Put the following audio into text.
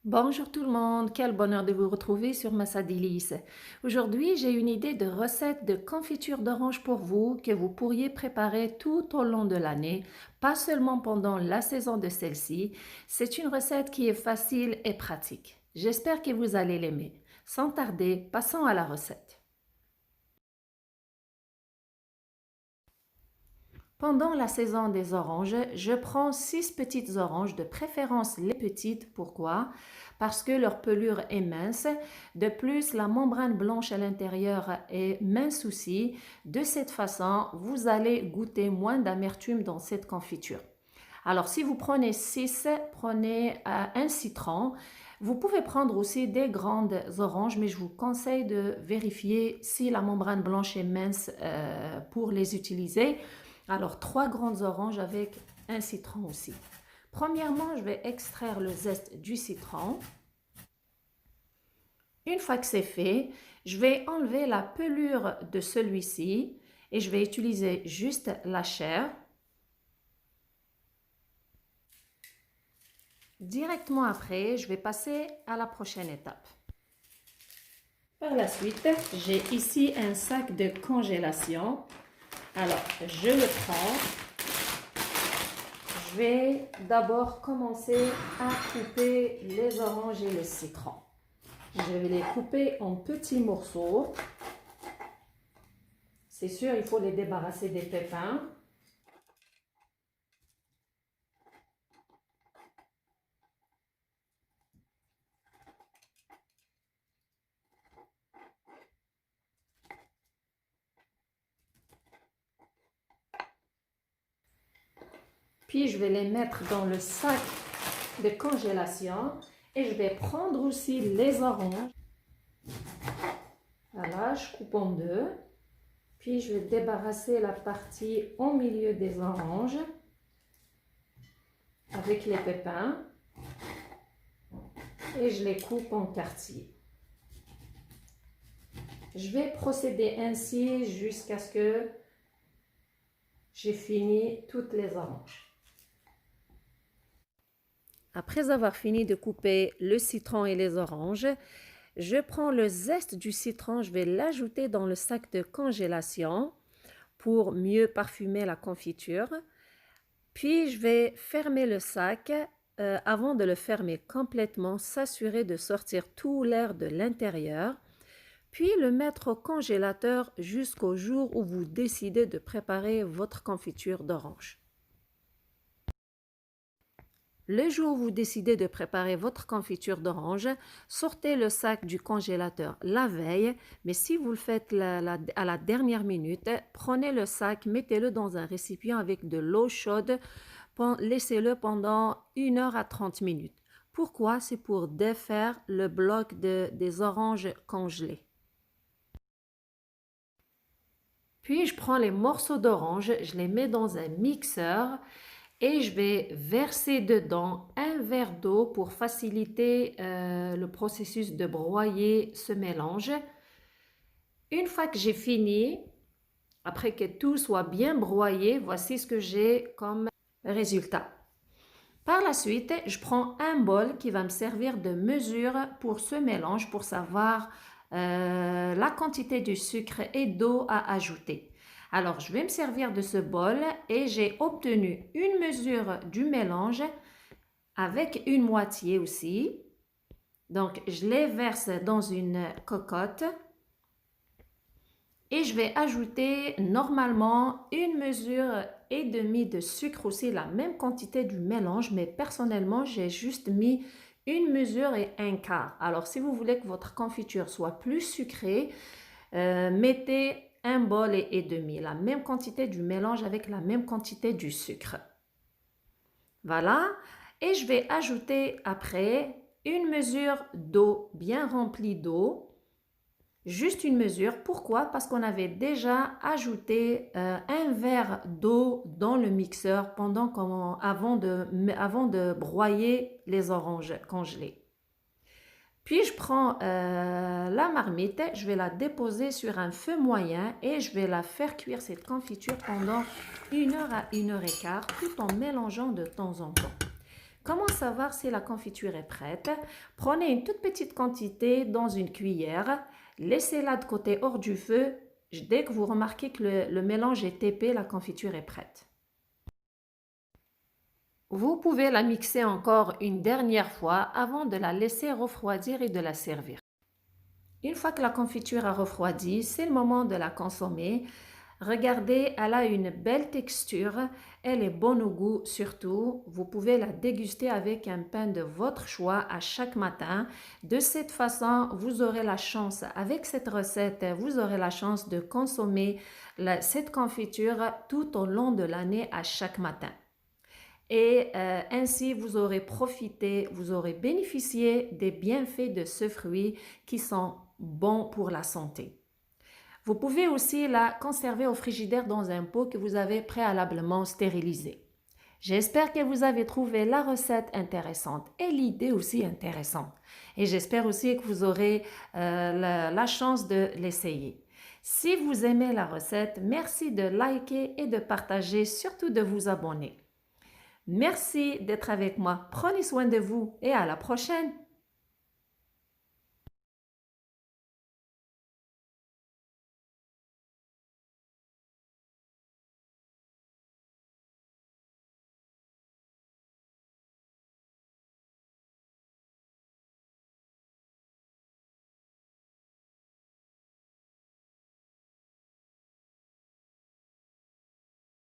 Bonjour tout le monde, quel bonheur de vous retrouver sur Massa Délices. Aujourd'hui, j'ai une idée de recette de confiture d'orange pour vous que vous pourriez préparer tout au long de l'année, pas seulement pendant la saison de celle-ci. C'est une recette qui est facile et pratique. J'espère que vous allez l'aimer. Sans tarder, passons à la recette. Pendant la saison des oranges, je prends 6 petites oranges, de préférence les petites. Pourquoi? Parce que leur pelure est mince. De plus, la membrane blanche à l'intérieur est mince aussi. De cette façon, vous allez goûter moins d'amertume dans cette confiture. Alors, si vous prenez 6, prenez un citron. Vous pouvez prendre aussi des grandes oranges, mais je vous conseille de vérifier si la membrane blanche est mince pour les utiliser. Alors, 3 grandes oranges avec un citron aussi. Premièrement, je vais extraire le zeste du citron. Une fois que c'est fait, je vais enlever la pelure de celui-ci et je vais utiliser juste la chair. Directement après, je vais passer à la prochaine étape. Par la suite, j'ai ici un sac de congélation. Alors, je le prends. Je vais d'abord commencer à couper les oranges et le citron. Je vais les couper en petits morceaux. C'est sûr, il faut les débarrasser des pépins. Puis je vais les mettre dans le sac de congélation et je vais prendre aussi les oranges. Voilà, je coupe en deux. Puis je vais débarrasser la partie au milieu des oranges avec les pépins et je les coupe en quartiers. Je vais procéder ainsi jusqu'à ce que j'ai fini toutes les oranges. Après avoir fini de couper le citron et les oranges, je prends le zeste du citron, je vais l'ajouter dans le sac de congélation pour mieux parfumer la confiture. Puis je vais fermer le sac avant de le fermer complètement, s'assurer de sortir tout l'air de l'intérieur. Puis le mettre au congélateur jusqu'au jour où vous décidez de préparer votre confiture d'orange. Le jour où vous décidez de préparer votre confiture d'orange, sortez le sac du congélateur la veille, mais si vous le faites à la dernière minute, prenez le sac, mettez-le dans un récipient avec de l'eau chaude, laissez-le pendant 1 heure à 30 minutes. Pourquoi? C'est pour défaire le bloc des oranges congelées. Puis je prends les morceaux d'orange, je les mets dans un mixeur et je vais verser dedans un verre d'eau pour faciliter le processus de broyer ce mélange. Une fois que j'ai fini, après que tout soit bien broyé, voici ce que j'ai comme résultat. Par la suite, je prends un bol qui va me servir de mesure pour ce mélange, pour savoir la quantité de sucre et d'eau à ajouter. Alors, je vais me servir de ce bol et j'ai obtenu une mesure du mélange avec une moitié aussi. Donc, je les verse dans une cocotte et je vais ajouter normalement une mesure et demie de sucre aussi, la même quantité du mélange, mais personnellement, j'ai juste mis une mesure et un quart. Alors, si vous voulez que votre confiture soit plus sucrée, mettez un bol et demi, la même quantité du mélange avec la même quantité du sucre. Voilà, et je vais ajouter après une mesure d'eau bien remplie d'eau. Juste une mesure. Pourquoi? Parce qu'on avait déjà ajouté un verre d'eau dans le mixeur avant de broyer les oranges congelées. Puis je prends la marmite, je vais la déposer sur un feu moyen et je vais la faire cuire cette confiture pendant 1 heure à 1 heure et quart tout en mélangeant de temps en temps. Comment savoir si la confiture est prête? Prenez une toute petite quantité dans une cuillère, laissez-la de côté hors du feu. Dès que vous remarquez que le mélange est épais, la confiture est prête. Vous pouvez la mixer encore une dernière fois avant de la laisser refroidir et de la servir. Une fois que la confiture a refroidi, c'est le moment de la consommer. Regardez, elle a une belle texture, elle est bonne au goût surtout. Vous pouvez la déguster avec un pain de votre choix à chaque matin. De cette façon, vous aurez la chance, avec cette recette, vous aurez la chance de consommer cette confiture tout au long de l'année à chaque matin. Et ainsi, vous aurez profité, vous aurez bénéficié des bienfaits de ce fruit qui sont bons pour la santé. Vous pouvez aussi la conserver au frigidaire dans un pot que vous avez préalablement stérilisé. J'espère que vous avez trouvé la recette intéressante et l'idée aussi intéressante. Et j'espère aussi que vous aurez la chance de l'essayer. Si vous aimez la recette, merci de liker et de partager, surtout de vous abonner. Merci d'être avec moi. Prenez soin de vous et à la prochaine.